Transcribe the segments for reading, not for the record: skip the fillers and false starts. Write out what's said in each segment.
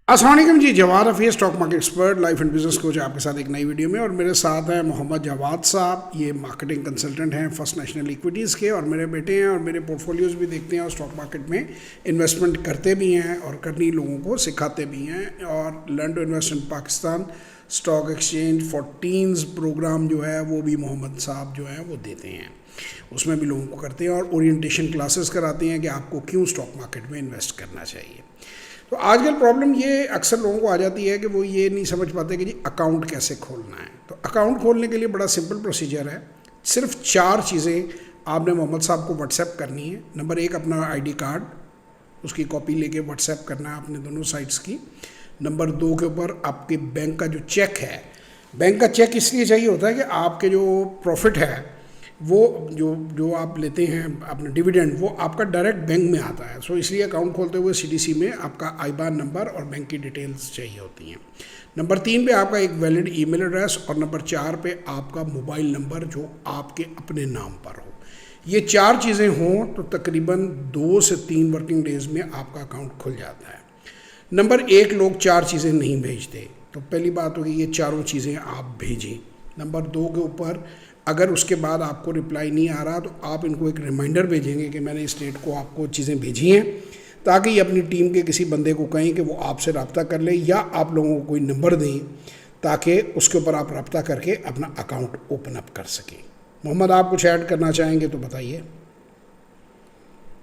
अस्सलाम वालेकुम जी, Jawad Hafeez stock market expert life and business coach आपके साथ एक नई वीडियो में। और मेरे साथ हैं मोहम्मद जवाद साहब, ये मार्केटिंग कंसल्टेंट हैं फर्स्ट नेशनल इक्विटीज़ के, और मेरे बेटे हैं और मेरे पोर्टफोलियोज़ भी देखते हैं और स्टॉक मार्केट में इन्वेस्टमेंट करते भी हैं और करनी लोगों को सिखाते भी हैं। और learn to invest in Pakistan stock exchange 14 program जो है वो भी मोहम्मद साहब जो है वो देते हैं, उसमें भी लोगों को करते हैं और ओरिएंटेशन क्लासेस कराते हैं कि आपको क्यों स्टॉक मार्केट में इन्वेस्ट करना चाहिए। तो आजकल प्रॉब्लम ये अक्सर लोगों को आ जाती है कि वो ये नहीं समझ पाते कि जी अकाउंट कैसे खोलना है। तो अकाउंट खोलने के लिए बड़ा सिंपल प्रोसीजर है। सिर्फ 4 चीज़ें आपने मोहम्मद साहब को व्हाट्सएप करनी है। नंबर 1, अपना आईडी कार्ड, उसकी कॉपी लेके व्हाट्सएप करना है अपने दोनों साइट्स की। नंबर 2 के ऊपर आपके बैंक का जो चेक है, बैंक का चेक इसलिए चाहिए होता है कि आपके जो प्रॉफिट है वो जो आप लेते हैं अपने डिविडेंड, वो आपका डायरेक्ट बैंक में आता है। सो इसलिए अकाउंट खोलते हुए सीडीसी में आपका आईबान नंबर और बैंक की डिटेल्स चाहिए होती हैं। नंबर 3 पे आपका एक वैलिड ईमेल एड्रेस, और नंबर 4 पे आपका मोबाइल नंबर जो आपके अपने नाम पर हो। ये 4 चीज़ें हों तो तकरीबन 2 से 3 वर्किंग डेज़ में आपका अकाउंट खुल जाता है। नंबर 1, लोग 4 चीज़ें नहीं भेजते, तो पहली बात होगी ये चारों चीज़ें आप भेजें। नंबर 2 के ऊपर अगर उसके बाद आपको रिप्लाई नहीं आ रहा तो आप इनको एक रिमाइंडर भेजेंगे कि मैंने इस डेट को आपको चीज़ें भेजी हैं, ताकि ये अपनी टीम के किसी बंदे को कहें कि वो आपसे रब्ता कर ले, या आप लोगों को कोई नंबर दें ताकि उसके ऊपर आप रब्ता करके अपना अकाउंट ओपन अप कर सकें। मोहम्मद, आप कुछ ऐड करना चाहेंगे तो बताइए।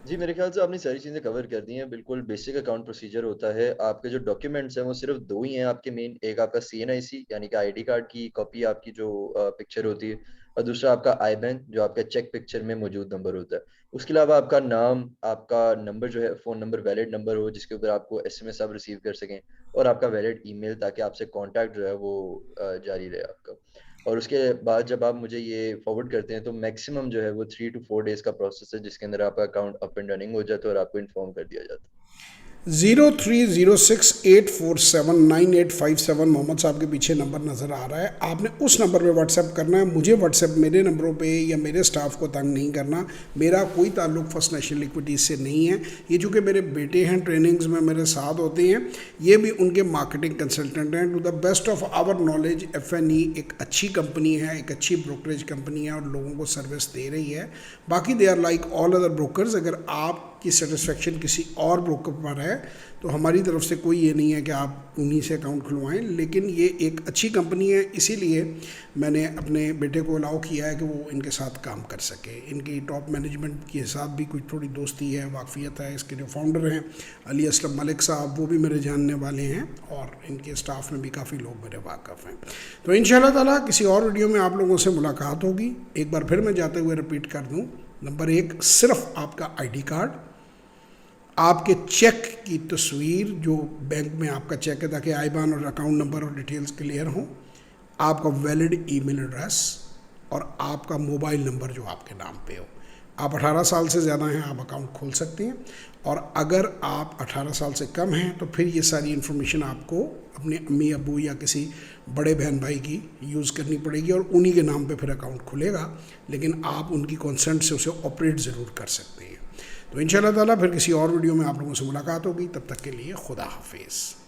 जी, मेरे ख्याल से आपने सारी चीज़ें कवर कर दी हैं। बिल्कुल बेसिक अकाउंट प्रोसीजर होता है। आपके जो डॉक्यूमेंट्स हैं वो सिर्फ 2 ही हैं आपके मेन। एक आपका सीएनआईसी यानी कि आईडी कार्ड की कॉपी आपकी जो पिक्चर होती है, और दूसरा आपका आईबैन जो आपका चेक पिक्चर में मौजूद नंबर होता है। उसके अलावा आपका नाम, आपका नंबर जो है फ़ोन नंबर वैलिड नंबर हो जिसके ऊपर आपको एसएमएस आप रिसीव कर सकें, और आपका वैलिड ईमेल ताकि आपसे कॉन्टैक्ट जो है वो जारी रहे आपका। और उसके बाद जब आप मुझे ये फॉरवर्ड करते हैं तो मैक्सिमम जो है वो 3 टू 4 डेज़ का प्रोसेस है, जिसके अंदर आपका अकाउंट अप एंड रनिंग हो जाता है और आपको इन्फॉर्म कर दिया जाता है। 0306847987 मोहम्मद साहब के पीछे नंबर नज़र आ रहा है। आपने उस नंबर पे व्हाट्सएप करना है। मुझे व्हाट्सएप मेरे नंबरों पे या मेरे स्टाफ को तंग नहीं करना। मेरा कोई ताल्लुक़ फर्स्ट नेशनल इक्विटीज़ से नहीं है। ये चूँकि मेरे बेटे हैं, ट्रेनिंग्स में मेरे साथ होते हैं, ये भी उनके मार्केटिंग कंसल्टेंट हैं। To the best of our knowledge FNE एक अच्छी कंपनी है, एक अच्छी ब्रोकरेज कंपनी है और लोगों को सर्विस दे रही है। बाकी they are like all other brokers. अगर आपकी सेटिस्फेक्शन किसी और ब्रोकर पर है तो हमारी तरफ से कोई ये नहीं है कि आप उन्हीं से अकाउंट खुलवाएं, लेकिन ये एक अच्छी कंपनी है, इसीलिए मैंने अपने बेटे को अलाउ किया है कि वो इनके साथ काम कर सके। इनकी टॉप मैनेजमेंट के साथ भी कुछ थोड़ी दोस्ती है, वाकफियत है। इसके जो फाउंडर हैं अली असलम मलिक साहब, वो भी मेरे जानने वाले हैं, और इनके स्टाफ में भी काफ़ी लोग मेरे वाकफ़ हैं। तो इंशाल्लाह ताला किसी और वीडियो में आप लोगों से मुलाकात होगी। एक बार फिर मैं जाते हुए रिपीट कर दूँ, नंबर 1, सिर्फ आपका आईडी कार्ड, आपके चेक की तस्वीर जो बैंक में आपका चेक है, ताकि आईबान और अकाउंट नंबर और डिटेल्स क्लियर हों, आपका वैलिड ईमेल एड्रेस और आपका मोबाइल नंबर जो आपके नाम पे हो। आप 18 साल से ज़्यादा हैं, आप अकाउंट खोल सकते हैं, और अगर आप 18 साल से कम हैं तो फिर ये सारी इन्फॉर्मेशन आपको अपने अम्मी अबू या किसी बड़े बहन भाई की यूज़ करनी पड़ेगी, और उन्हीं के नाम पे फिर अकाउंट खुलेगा, लेकिन आप उनकी कंसेंट से उसे ऑपरेट ज़रूर कर सकते हैं। तो इंशाल्लाह ताला फिर किसी और वीडियो में आप लोगों से मुलाकात होगी। तब तक के लिए खुदा हाफिज़।